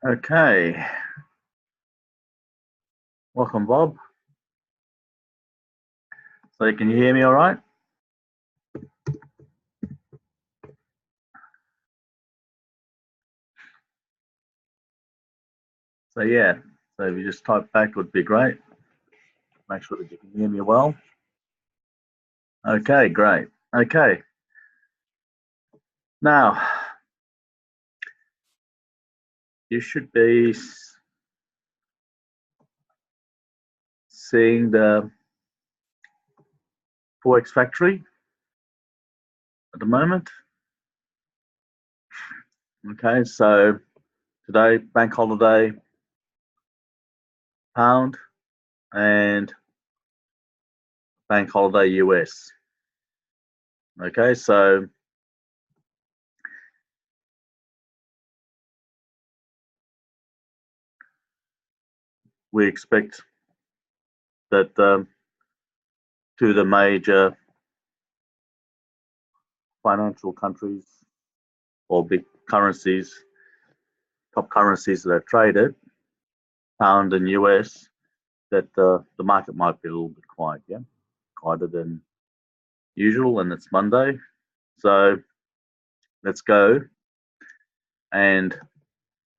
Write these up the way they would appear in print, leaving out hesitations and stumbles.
Okay, welcome, Bob. So can you hear me all right? So yeah, so if you just type back would be great. Make sure that you can hear me well. Okay, great. Okay. Now, you should be seeing the Forex Factory at the moment. Okay, so today, bank holiday, pound, and bank holiday US. Okay, so we expect that two of the major financial countries or big currencies, top currencies that are traded, pound and US, that the market might be a little bit quiet, yeah, quieter than usual, and it's Monday. So let's go and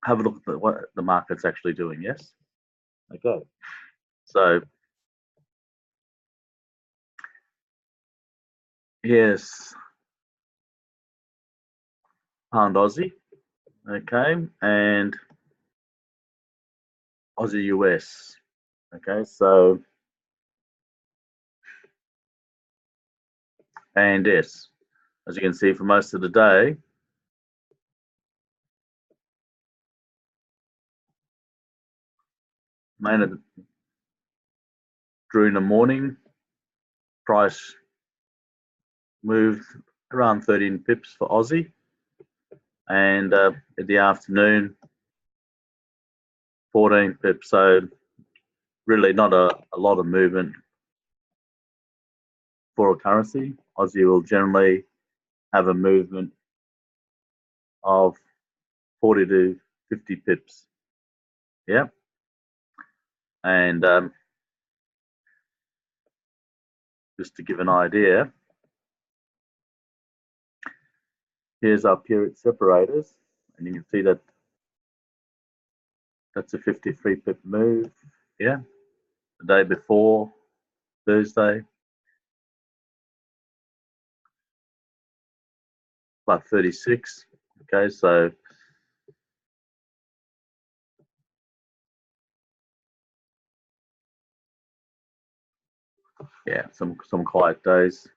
have a look at what the market's actually doing, yes? Okay, so here's pound Aussie, okay, and Aussie US, okay, so, and yes, as you can see for most of the day, mainly during the morning, price moved around 13 pips for Aussie, and in the afternoon, 14 pips. So really not a lot of movement for a currency. Aussie will generally have a movement of 40 to 50 pips. Yeah. And just to give an idea, here's our period separators, and you can see that that's a 53 pip move. Yeah. The day before, Thursday, about 36. Okay, so yeah, some quiet days,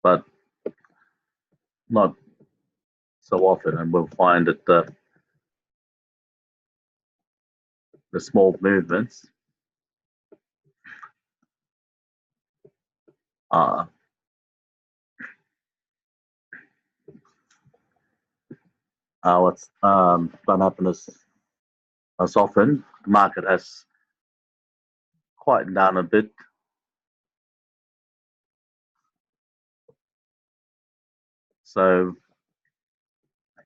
but not so often, and we'll find that the small movements are what's don't happen as often. The market has quietened down a bit. So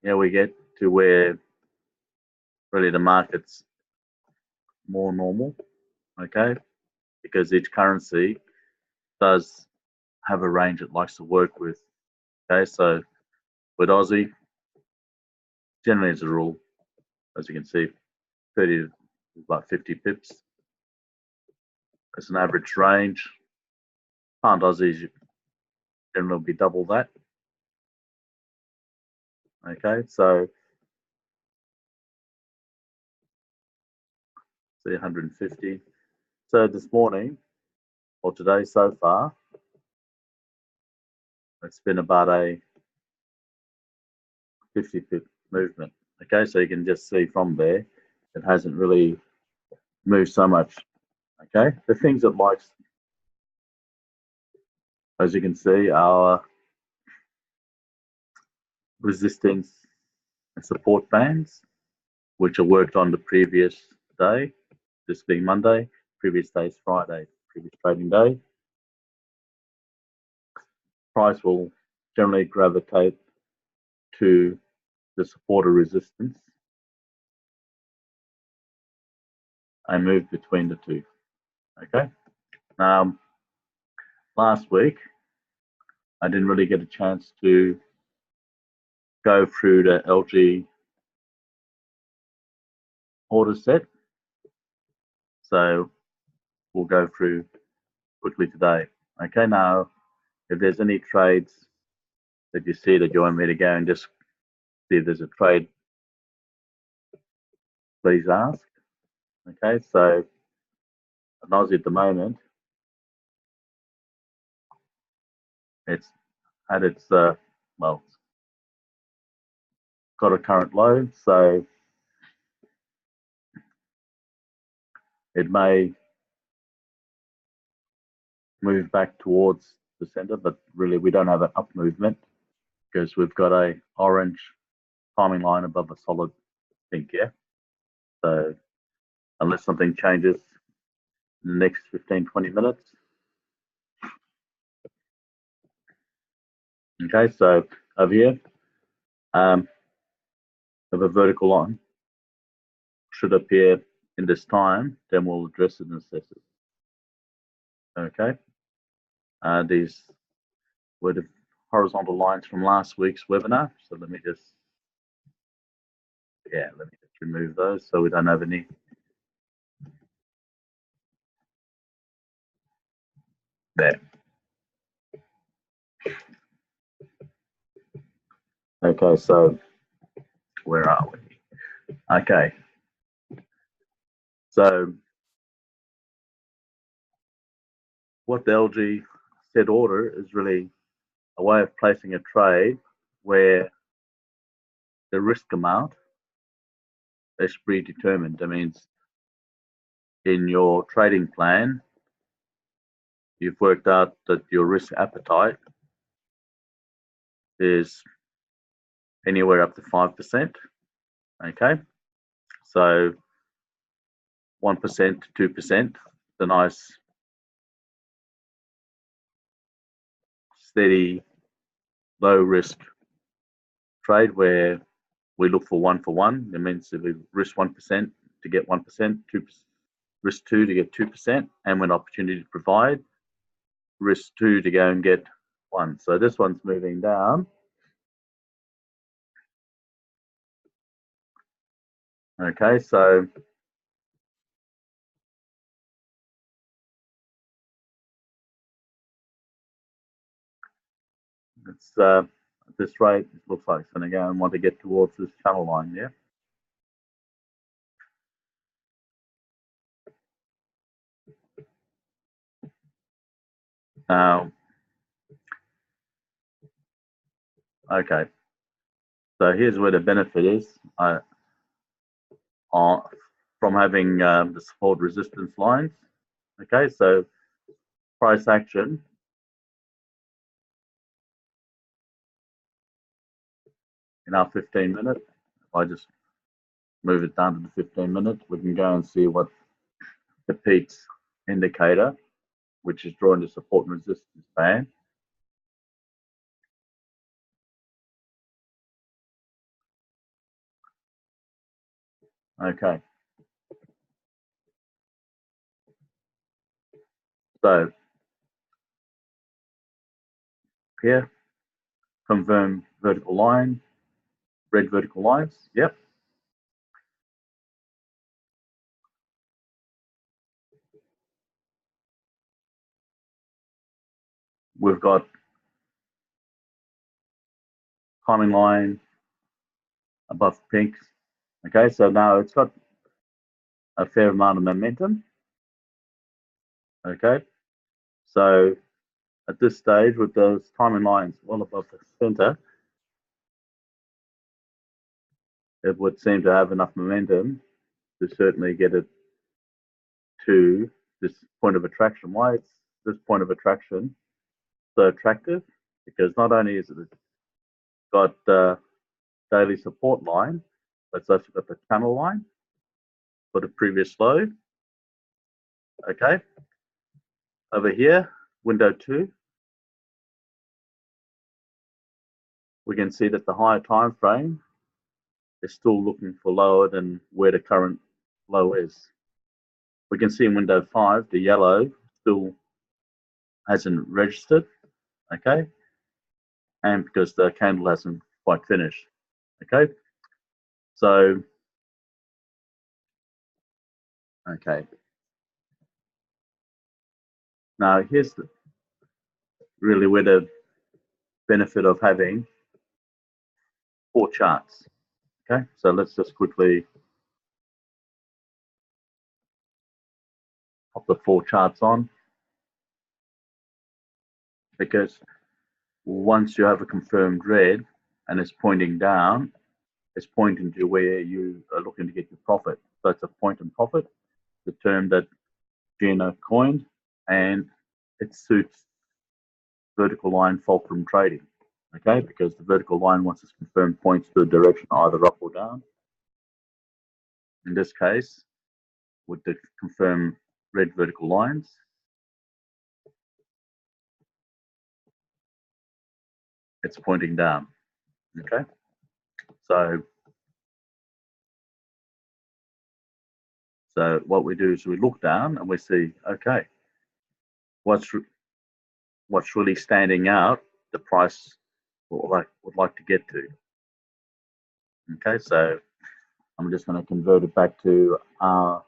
here we get to where really the market's more normal, okay? Because each currency does have a range it likes to work with. Okay, so with Aussie, generally as a rule, as you can see, 30 to about 50 pips. It's an average range. Pound Aussie generally will be double that. Okay, so 150. So this morning or today so far, it's been about a 50 pip movement. Okay, so you can just see from there, it hasn't really moved so much. Okay, the things it likes, as you can see, are resistance and support bands, which are worked on the previous day, this being Monday, previous day is Friday, previous trading day. Price will generally gravitate to the support or resistance I moved between the two. Okay. Now, last week, I didn't really get a chance to go through the LG order set. So we'll go through quickly today. Okay, now, if there's any trades that you see that you want me to go and just see if there's a trade, please ask. Okay, so an Aussie at the moment, it's at its, well, it's got a current low, so it may move back towards the center, but really we don't have an up movement because we've got a orange timing line above a solid pink, yeah? So unless something changes in the next 15, 20 minutes. Okay, so over here, have a vertical line should appear in this time, then we'll address it and assess it. Okay, these were the horizontal lines from last week's webinar. So let me just remove those so we don't have any. There. Okay, so where are we? Okay, so what the LG set order is really a way of placing a trade where the risk amount is predetermined. That means in your trading plan, you've worked out that your risk appetite is anywhere up to 5%. Okay, so 1% to 2%, the nice steady low risk trade where we look for 1-for-1. That means if we risk 1% to get 1%, risk 2 to get 2%, and when opportunity to provide, risk 2 to go and get 1. So this one's moving down. Okay, so it's at this rate, it looks like it's going to go and want to get towards this channel line, yeah. Okay, so here's where the benefit is from having the support resistance lines. Okay, so price action in our 15 minute. If I just move it down to the 15 minute, we can go and see what the Pete's indicator, which is drawing the support and resistance band. Okay. So here, confirm vertical line, red vertical lines. Yep. We've got timing line above pink. Okay, so now it's got a fair amount of momentum. Okay, so at this stage, with those timing lines well above the center, it would seem to have enough momentum to certainly get it to this point of attraction. Why it's this point of attraction so attractive? Because not only is it got daily support line, but it's also got the channel line for the previous low. Okay, over here, window 2, we can see that the higher time frame is still looking for lower than where the current low is. we can see in window 5, the yellow still hasn't registered, okay? And because the candle hasn't quite finished, okay? So, okay. Now, here's really where the benefit of having 4 charts, okay? So let's just quickly pop the 4 charts on, because once you have a confirmed red and it's pointing down, it's pointing to where you are looking to get your profit. So it's a point and profit, the term that Gina coined, and it suits vertical line fulcrum trading, okay? Because the vertical line, once it's confirmed, points to the direction either up or down. In this case, with the confirmed red vertical lines, it's pointing down, okay? So what we do is we look down and we see, okay, what's really standing out, the price would like to get to. Okay, so I'm just going to convert it back to our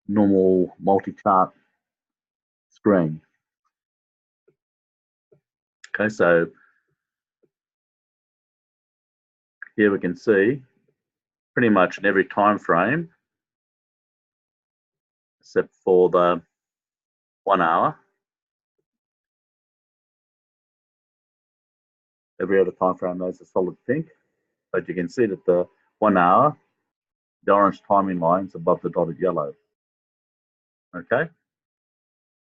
normal multi-chart screen. Okay, so here we can see pretty much in every time frame, except for the 1 hour, every other time frame there's a solid pink, but you can see that the 1 hour, the orange timing line's above the dotted yellow. Okay,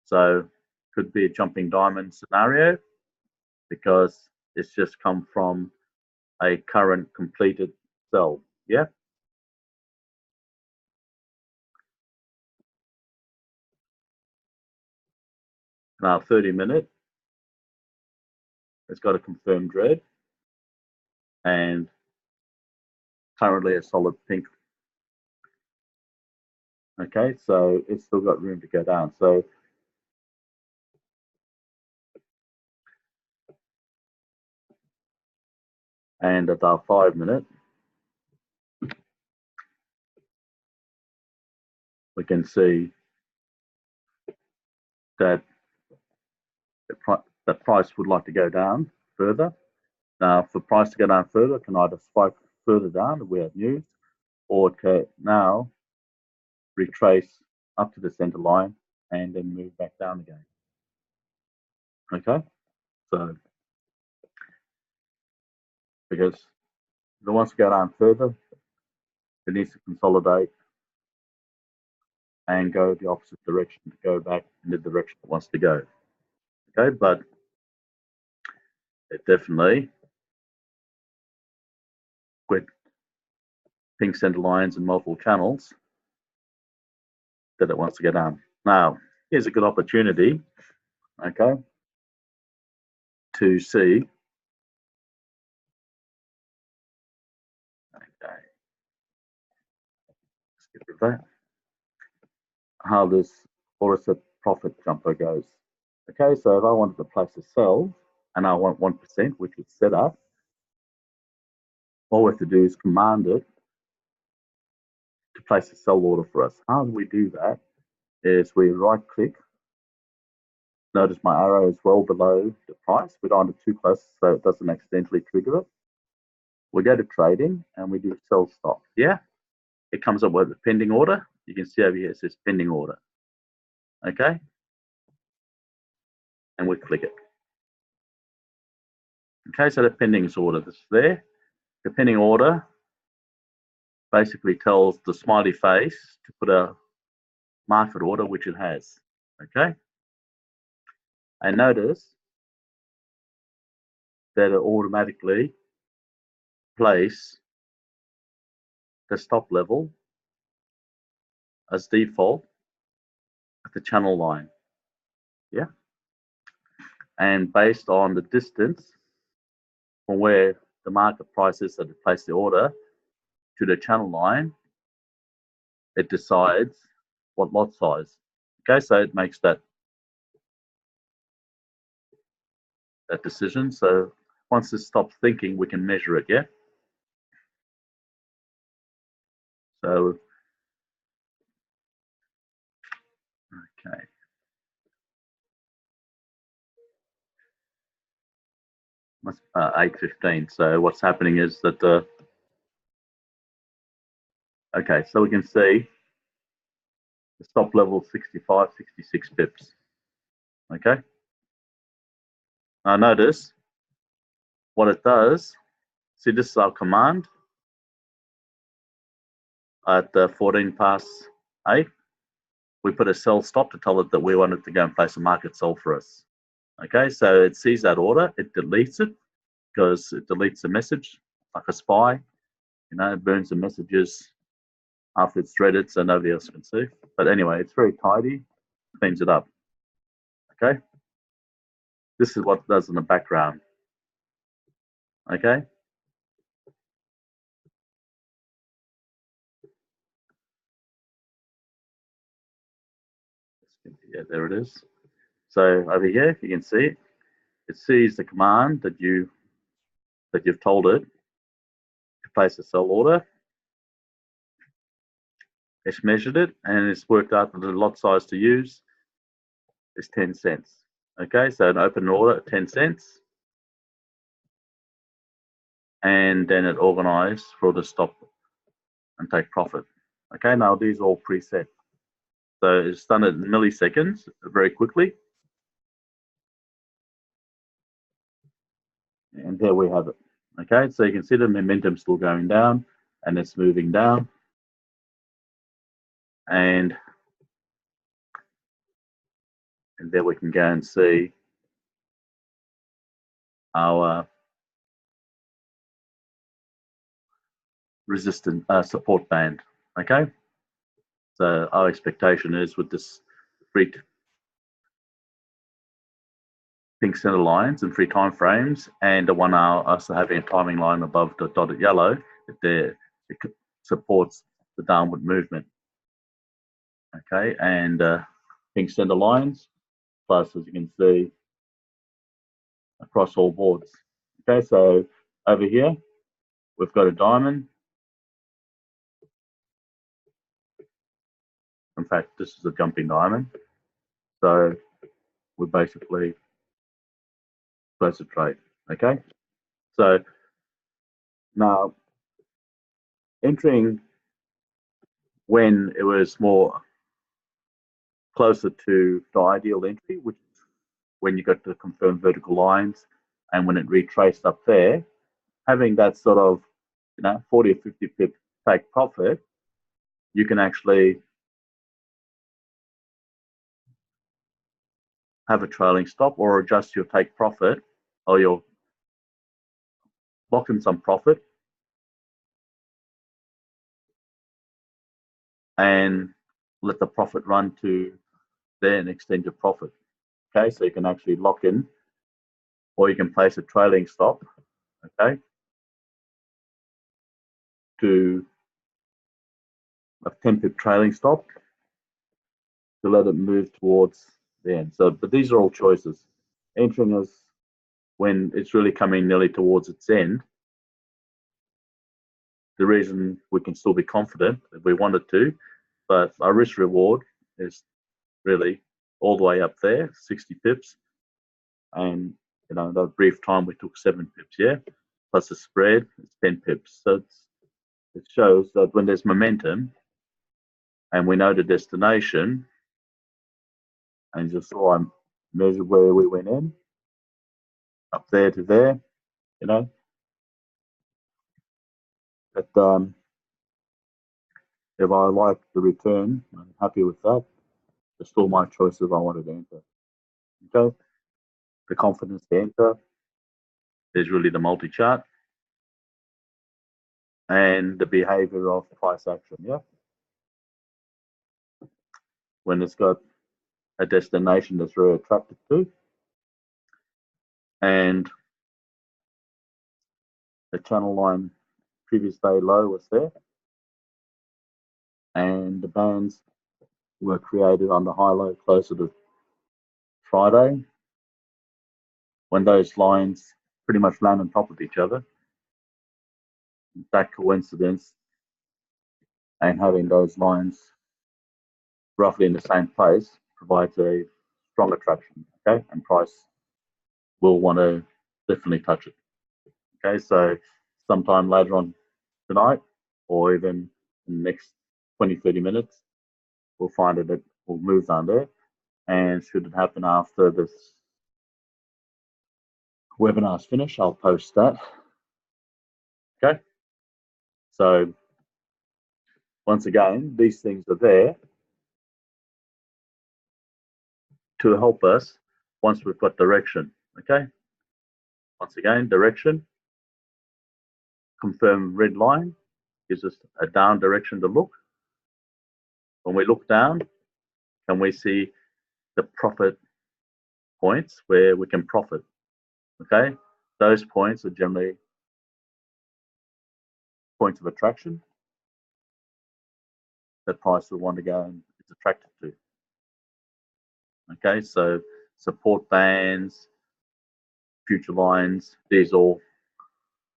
so could be a jumping diamond scenario because it's just come from a current completed sell. Yeah. Now 30-minute, it's got a confirmed red and currently a solid pink. Okay, so it's still got room to go down. So and at our 5-minute, we can see that the price would like to go down further. Now, for price to go down further, it can either spike further down, we have news, or it can now retrace up to the center line and then move back down again. Okay, so because if it wants to go down further, it needs to consolidate and go the opposite direction to go back in the direction it wants to go. Okay, but it definitely, with pink center lines and multiple channels, that it wants to go down. Now, here's a good opportunity, okay, to see, okay, skip that, how this Orisa profit jumper goes. Okay, so if I wanted to place a sell and I want 1%, which is set up, all we have to do is command it to place a sell order for us. How do we do that? Is we right click. Notice my arrow is well below the price. We don't want it too close so it doesn't accidentally trigger it. We go to trading and we do sell stop. Yeah, it comes up with a pending order. You can see over here it says pending order. Okay, and we click it. Okay, so the pending order that's there. The pending order basically tells the smiley face to put a market order, which it has. Okay, and notice that it automatically place the stop level as default at the channel line. Yeah, and based on the distance from where the market price is that it placed the order to the channel line, it decides what lot size. Okay, so it makes that decision. So once it stops thinking, we can measure it, yeah? So, okay. Must 8:15. So what's happening is that okay, so we can see the stop level 65, 66 pips. Okay. Now notice what it does. See, this is our command at 14 past 8. We put a sell stop to tell it that we want it to go and place a market sell for us. Okay, so it sees that order, it deletes it because it deletes the message like a spy. You know, it burns the messages after it's read it so nobody else can see. But anyway, it's very tidy, cleans it up. Okay, this is what it does in the background. Okay, yeah, there it is. So over here, you can see it sees the command that you've told it to place a sell order. It's measured it and it's worked out that the lot size to use is 10 cents. Okay, so an open order at 10 cents. And then it organized for the stop and take profit. Okay, now these are all preset. So it's done it in milliseconds, very quickly. And there we have it. Okay, so you can see the momentum still going down and it's moving down. And there we can go and see our resistance support band. Okay, so our expectation is with this free pink center lines and free time frames and the 1 hour also having a timing line above the dotted yellow, it supports the downward movement. Okay, and pink center lines plus, as you can see, across all boards. Okay, so over here we've got a diamond. In fact, this is a jumping diamond. So we're basically close to trade. Okay, so now entering when it was more closer to the ideal entry, which is when you got to confirm vertical lines and when it retraced up there, having that sort of 40 or 50 pip take profit, you can actually have a trailing stop or adjust your take profit or you'll lock in some profit and let the profit run to there and extend your profit. Okay, so you can actually lock in or you can place a trailing stop, okay, to a 10 pip trailing stop to let it move towards the end. So, but these are all choices. Entering us when it's really coming nearly towards its end. The reason we can still be confident if we wanted to, but our risk reward is really all the way up there, 60 pips. And that brief time we took 7 pips, yeah, plus the spread, it's 10 pips. So it shows that when there's momentum and we know the destination, and you saw I measured where we went in, up there to there, but if I like the return, I'm happy with that. It's still my choice if I wanted to enter. Okay, the confidence to enter is really the multi-chart and the behavior of price action. Yeah, when it's got a destination that's very attracted to, and the channel line previous day low was there, and the bands were created on the high low closer to Friday, when those lines pretty much land on top of each other. That coincidence and having those lines roughly in the same place provides a strong attraction, okay? And price will want to definitely touch it. Okay, so sometime later on tonight or even in the next 20-30 minutes, we'll find that it will move down there. And should it happen after this webinar's finished, I'll post that. Okay, so once again, these things are there to help us once we've got direction. Okay, once again, direction, confirm red line gives us a down direction to look. When we look down, can we see the profit points where we can profit? Okay, those points are generally points of attraction that price will want to go and it's attracted to. Okay, so support bands, future lines, these are all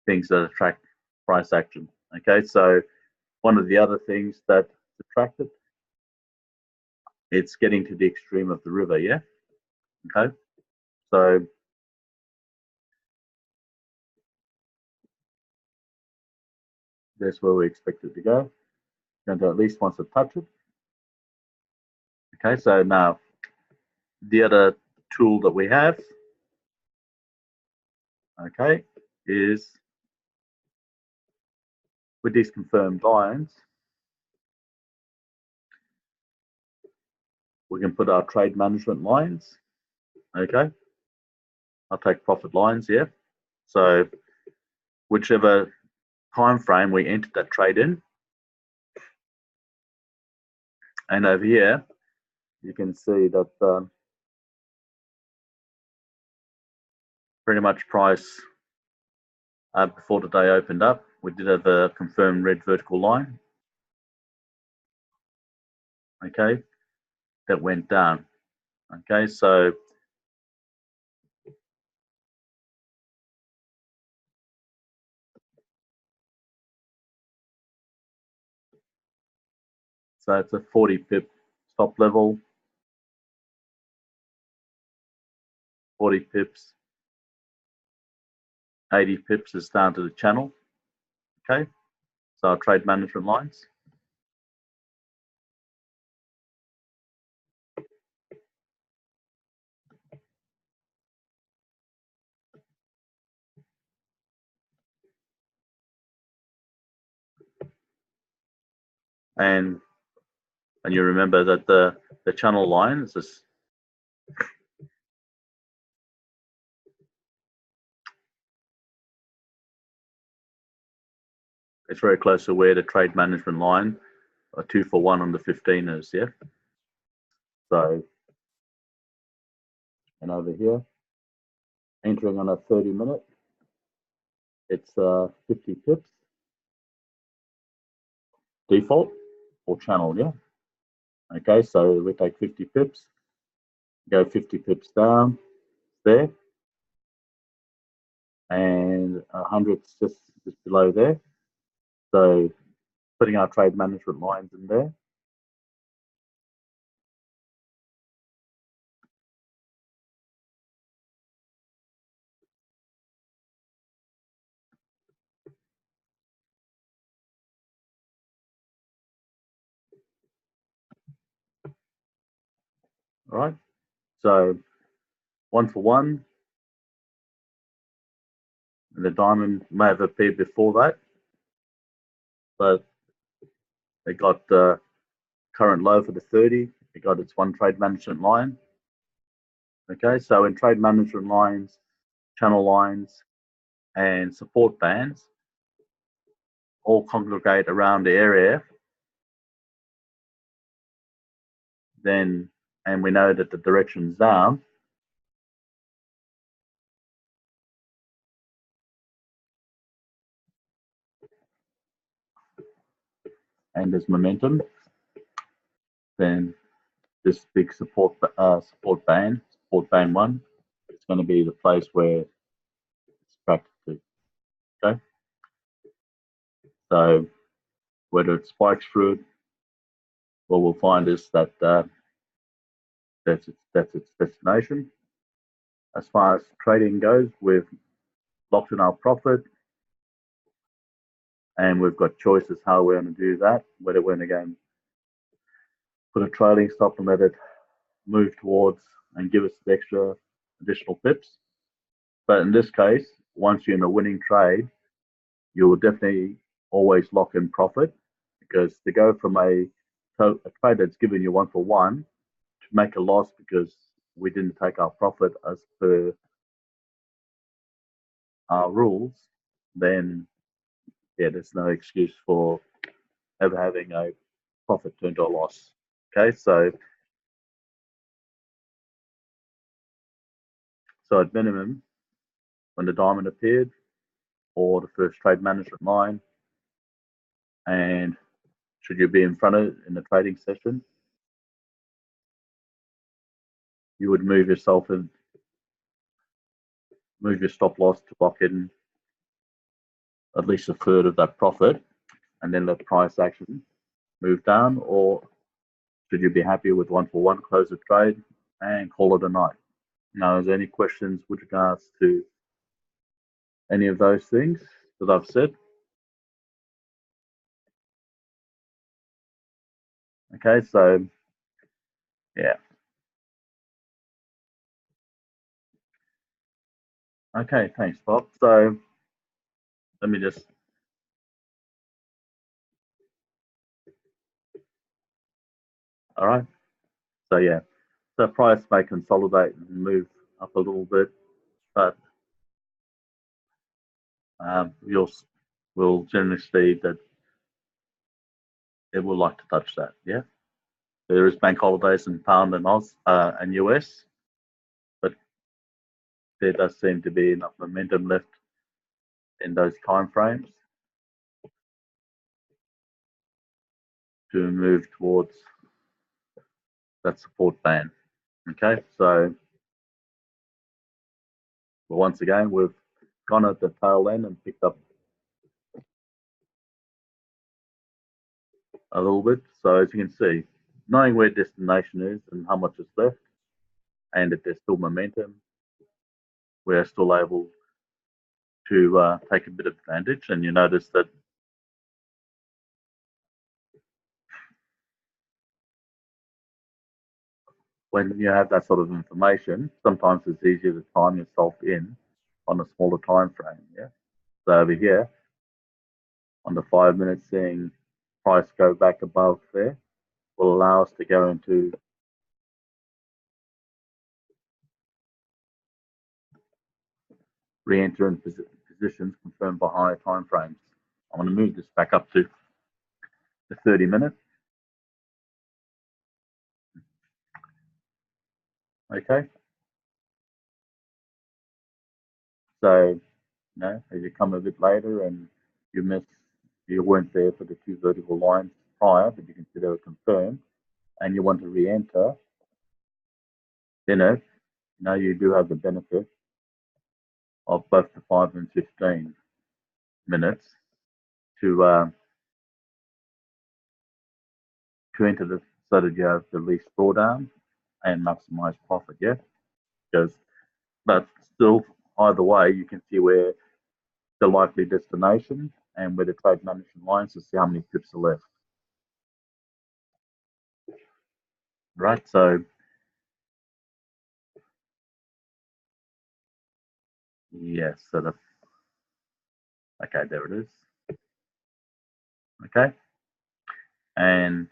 things that attract price action. Okay, so one of the other things that attracted, it's getting to the extreme of the river, yeah? Okay, so that's where we expect it to go. Going to at least wants to touch it. Okay, so now the other tool that we have, okay, is with these confirmed lines, we can put our trade management lines. Okay, I'll take profit lines here. So whichever time frame we entered that trade in, and over here you can see that pretty much price before the day opened up, we did have a confirmed red vertical line. Okay, that went down. Okay, so it's a 40 pip stop level, 40 pips, 80 pips is down to the channel. Okay, so our trade management lines. And you remember that the channel line is this, it's very close to where the trade management line, a 2-for-1 on the 15 is, yeah. So, and over here, entering on a 30-minute, it's 50 pips default or channel, yeah. Okay, so we take 50 pips, go 50 pips down there, and 100 just below there. So putting our trade management lines in there. All right, so 1-for-1, and the diamond may have appeared before that, but it got the current low for the 30, it got its one trade management line. Okay, so in trade management lines, channel lines, and support bands all congregate around the area, then, and we know that the direction's down, and there's momentum, then this big support band 1, it's going to be the place where it's attracted to. Okay, so whether it spikes through it, what we'll find is that that's its destination. As far as trading goes, we've locked in our profit, and we've got choices how we're going to do that. Whether we're going to go and put a trailing stop and let it move towards and give us extra additional pips. But in this case, once you're in a winning trade, you will definitely always lock in profit, because to go from a trade that's given you 1-for-1 to make a loss because we didn't take our profit as per our rules, then yeah, there's no excuse for ever having a profit turn to a loss. Okay, so at minimum, when the diamond appeared, or the first trade management line, and should you be in front of it in the trading session, you would move yourself and move your stop loss to lock in at least a third of that profit, and then let price action move down. Or should you be happy with 1-for-1, close the trade and call it a night? Now, is there any questions with regards to any of those things that I've said? Okay, so yeah. Okay, thanks, Bob. So let me just all right. So yeah, so price may consolidate and move up a little bit, but we'll generally see that it will like to touch that. Yeah, there is bank holidays in pound and Oz and US, but there does seem to be enough momentum left in those time frames to move towards that support band. Okay, so once again, we've gone at the tail end and picked up a little bit. So as you can see, knowing where destination is and how much is left, and if there's still momentum, we're still able to take a bit of advantage. And you notice that when you have that sort of information, sometimes it's easier to time yourself in on a smaller time frame. Yeah. So over here, on the 5 minutes, seeing price go back above there will allow us to go into re-enter in positions confirmed by higher time frames. I'm going to move this back up to the 30 minutes. Okay. So, as you come a bit later and you weren't there for the 2 vertical lines prior, but you can see they were confirmed, and you want to re-enter, then you do have the benefit of both the 5 and 15 minutes to enter this, so that you have the least drawdown and maximize profit. Yeah, but still, either way, you can see where the likely destination and where the trade management lines to see how many pips are left. Right, so yes, okay, there it is. Okay, and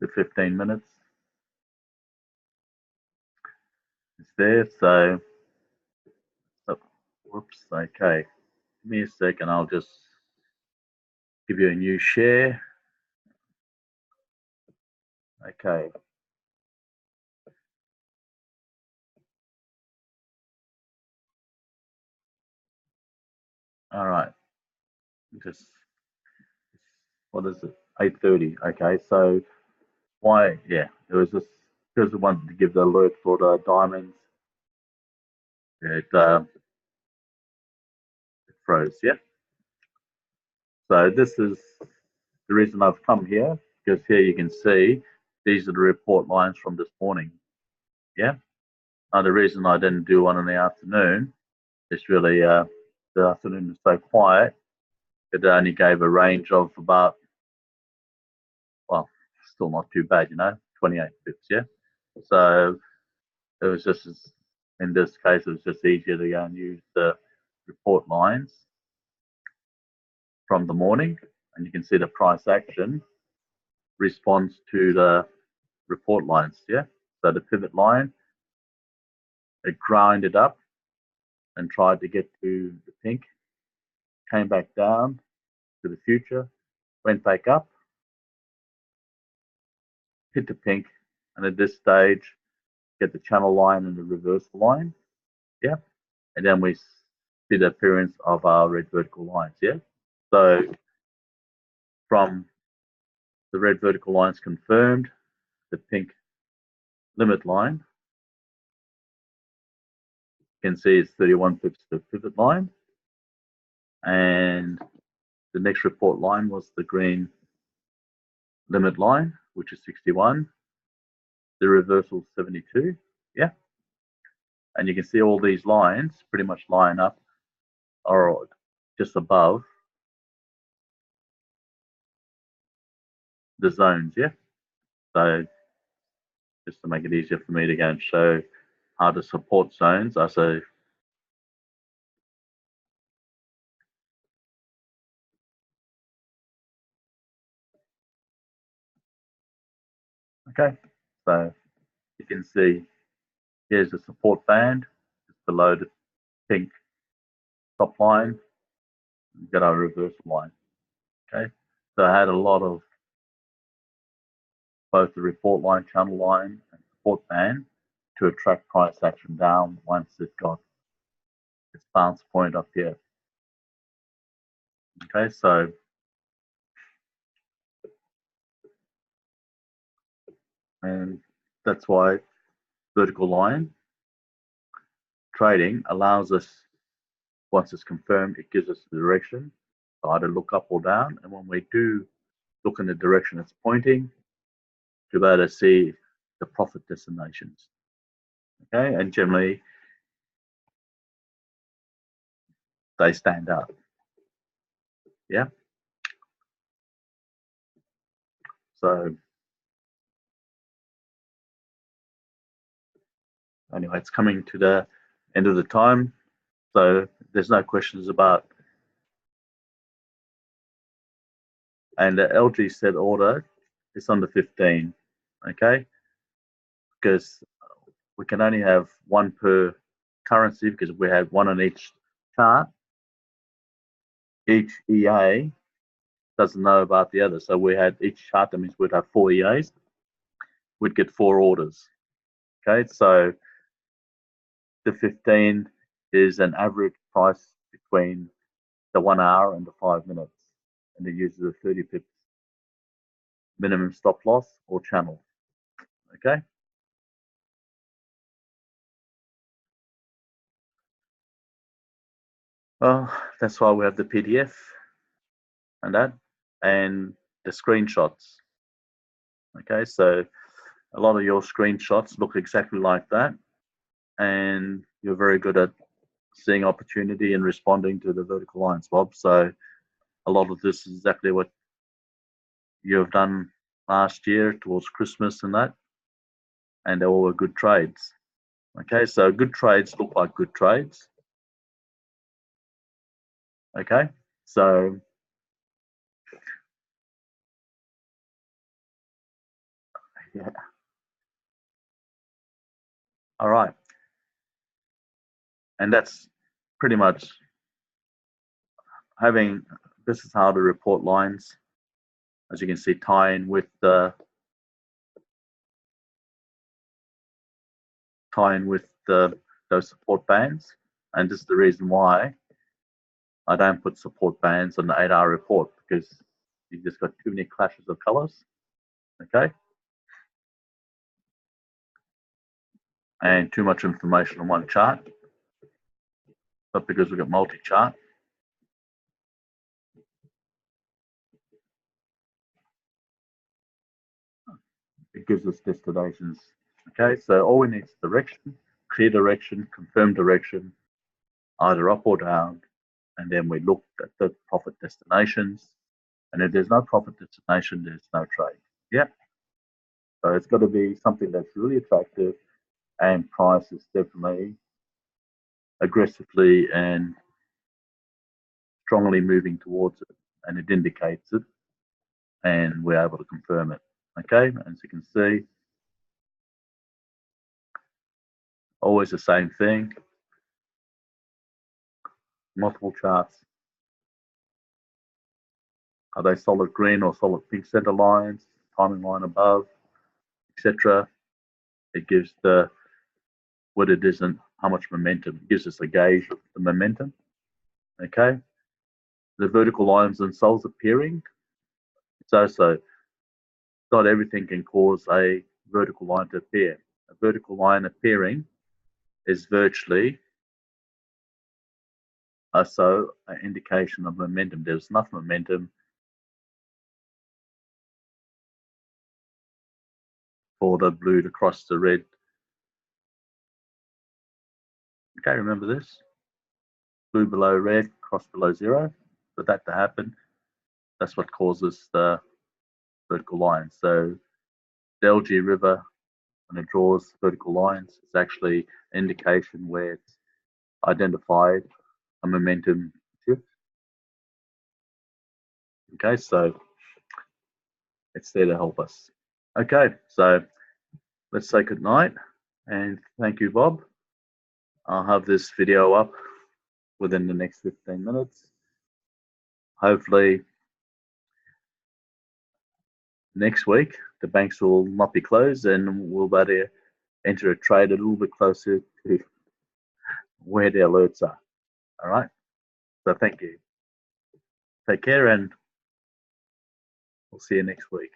the 15 minutes is there. So, whoops, okay. Give me a second, I'll just give you a new share. Okay. All right. Just what is it? 8:30. Okay, so why? Yeah, it was just because we wanted to give the alert for the diamonds. It froze. Yeah. So this is the reason I've come here, because here you can see these are the report lines from this morning. Yeah. Now the reason I didn't do one in the afternoon is really the afternoon is so quiet. It only gave a range of about, well, still not too bad, 28 pips. Yeah. So it was just in this case, it was just easier to go and use the report lines from the morning, and you can see the price action responds to the report lines. Yeah. So the pivot line, it grinded up and tried to get to the pink, came back down to the future, went back up, hit the pink, and at this stage, get the channel line and the reversal line. Yeah. And then we see the appearance of our red vertical lines. Yeah. So from the red vertical lines confirmed, the pink limit line, you can see it's 31 pips to the pivot line. And the next report line was the green limit line, which is 61. The reversal 72. Yeah. And you can see all these lines pretty much line up or just above the zones. Yeah. So just to make it easier for me to go and show how the support zones are. So okay, so you can see here's the support band just below the pink top line. We've got our reversal line. Okay, so I had a lot of both the report line, channel line, and support band to attract price action down once it got its bounce point up here. Okay, so and that's why vertical line trading allows us, once it's confirmed, it gives us the direction to either look up or down. And when we do look in the direction it's pointing, to be able to see the profit destinations. Okay, and generally they stand out. Yeah. So anyway, it's coming to the end of the time. So there's no questions about. And the LG set order is on the 15. Okay, because we can only have one per currency because we have one on each chart. Each EA doesn't know about the other. So we had each chart, that means we'd have 4 EAs. We'd get 4 orders. Okay, so the 15 is an average price between the 1 hour and the 5 minutes. And it uses a 30 pips minimum stop loss or channel. Okay. Well, that's why we have the PDF and that, and the screenshots. Okay, so a lot of your screenshots look exactly like that, and you're very good at seeing opportunity and responding to the vertical lines, Bob. So a lot of this is exactly what you have done last year towards Christmas and that, and they all were good trades. Okay, so good trades look like good trades. Okay, so yeah. All right, and that's pretty much having. This is how the report lines, as you can see, tie in with the those support bands, and this is the reason why I don't put support bands on the 8-hour report, because You just got too many clashes of colors. Okay. And too much information on one chart. But because we've got multi-chart, it gives us destinations. Okay, so all we need is direction, clear direction, confirmed direction, either up or down, and then we look at the profit destinations. And if there's no profit destination, there's no trade. Yeah. So it's got to be something that's really attractive, and price is definitely aggressively and strongly moving towards it, and it indicates it, and we're able to confirm it. Okay, as you can see, always the same thing. Multiple charts. Are they solid green or solid pink center lines, timing line above, etc.? It gives the what it isn't, how much momentum. It gives us a gauge of the momentum. Okay. The vertical lines themselves appearing. So not everything can cause a vertical line to appear. A vertical line appearing is virtually an indication of momentum. There's enough momentum for the blue to cross the red. Okay, remember this? Blue below red, cross below zero. For that to happen, that's what causes the vertical line. So the Algae River, when it draws vertical lines, it's actually an indication where it's identified a momentum shift. Okay, so it's there to help us. Okay, so let's say good night and thank you, Bob. I'll have this video up within the next 15 minutes. Hopefully next week the banks will not be closed and we'll be able to enter a trade a little bit closer to where the alerts are. All right, so thank you. Take care and we'll see you next week.